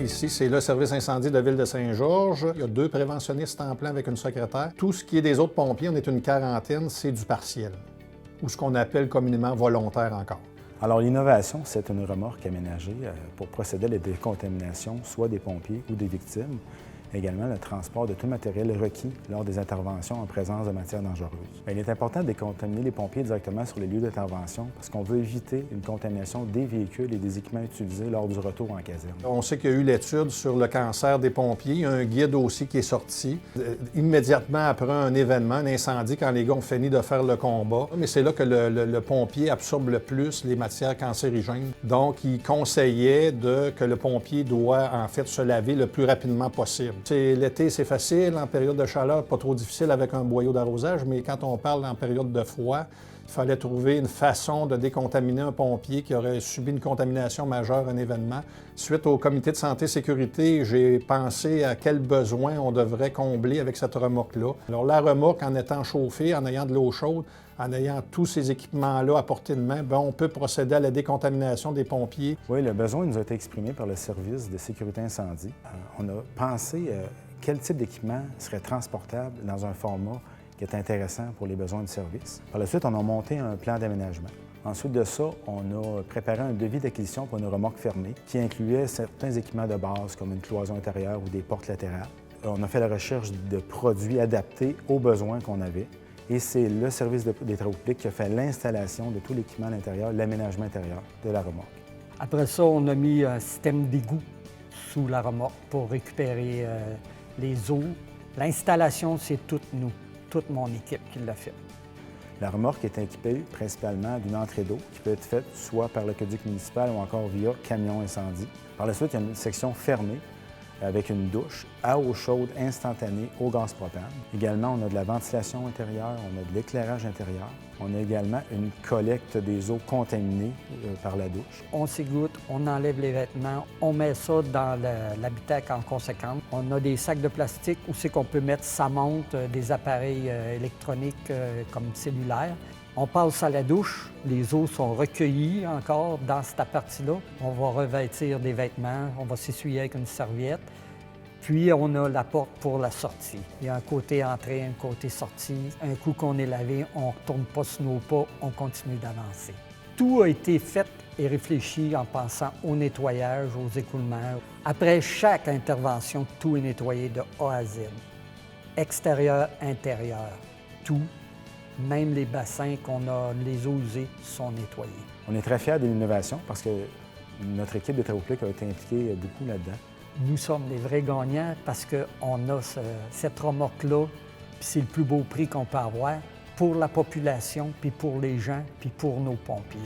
Ici, c'est le service incendie de la ville de Saint-Georges. Il y a 2 préventionnistes en plein avec une secrétaire. Tout ce qui est des autres pompiers, on est une quarantaine, c'est du partiel, ou ce qu'on appelle communément volontaire encore. Alors, l'innovation, c'est une remorque aménagée pour procéder à la décontamination, soit des pompiers ou des victimes. Également, le transport de tout matériel requis lors des interventions en présence de matières dangereuses. Bien, il est important de décontaminer les pompiers directement sur les lieux d'intervention parce qu'on veut éviter une contamination des véhicules et des équipements utilisés lors du retour en caserne. On sait qu'il y a eu l'étude sur le cancer des pompiers. Il y a un guide aussi qui est sorti immédiatement après un événement, un incendie, quand les gars ont fini de faire le combat. Mais c'est là que le pompier absorbe le plus les matières cancérigènes. Donc, il conseillait que le pompier doit en fait se laver le plus rapidement possible. L'été, c'est facile. En période de chaleur, pas trop difficile avec un boyau d'arrosage, mais quand on parle en période de froid, il fallait trouver une façon de décontaminer un pompier qui aurait subi une contamination majeure, un événement. Suite au comité de santé et sécurité, j'ai pensé à quels besoins on devrait combler avec cette remorque-là. Alors la remorque, en étant chauffée, en ayant de l'eau chaude, en ayant tous ces équipements-là à portée de main, bien, on peut procéder à la décontamination des pompiers. Oui, le besoin nous a été exprimé par le service de sécurité incendie. On a pensé quel type d'équipement serait transportable dans un format qui est intéressant pour les besoins du service. Par la suite, on a monté un plan d'aménagement. Ensuite de ça, on a préparé un devis d'acquisition pour une remorque fermée qui incluait certains équipements de base comme une cloison intérieure ou des portes latérales. On a fait la recherche de produits adaptés aux besoins qu'on avait. Et c'est le service des travaux publics qui a fait l'installation de tout l'équipement à l'intérieur, l'aménagement intérieur de la remorque. Après ça, on a mis un système d'égout sous la remorque pour récupérer les eaux. L'installation, c'est toute mon équipe qui l'a fait. La remorque est équipée principalement d'une entrée d'eau qui peut être faite soit par l'aqueduc municipal ou encore via camion incendie. Par la suite, il y a une section fermée avec une douche à eau chaude instantanée au gaz propane. Également, on a de la ventilation intérieure, on a de l'éclairage intérieur. On a également une collecte des eaux contaminées par la douche. On s'égoutte, on enlève les vêtements, on met ça dans l'habitacle en conséquence. On a des sacs de plastique où c'est qu'on peut mettre sa montre, des appareils électroniques comme cellulaires. On passe à la douche, les eaux sont recueillies encore dans cette partie-là. On va revêtir des vêtements, on va s'essuyer avec une serviette. Puis on a la porte pour la sortie. Il y a un côté entrée, un côté sortie. Un coup qu'on est lavé, on ne retourne pas sur nos pas, on continue d'avancer. Tout a été fait et réfléchi en pensant au nettoyage, aux écoulements. Après chaque intervention, tout est nettoyé de A à Z. Extérieur, intérieur, tout. Même les bassins qu'on a, les eaux usées, sont nettoyés. On est très fiers de l'innovation parce que notre équipe de travaux publics a été impliquée beaucoup là-dedans. Nous sommes les vrais gagnants parce qu'on a cette remorque-là, puis c'est le plus beau prix qu'on peut avoir pour la population, puis pour les gens, puis pour nos pompiers.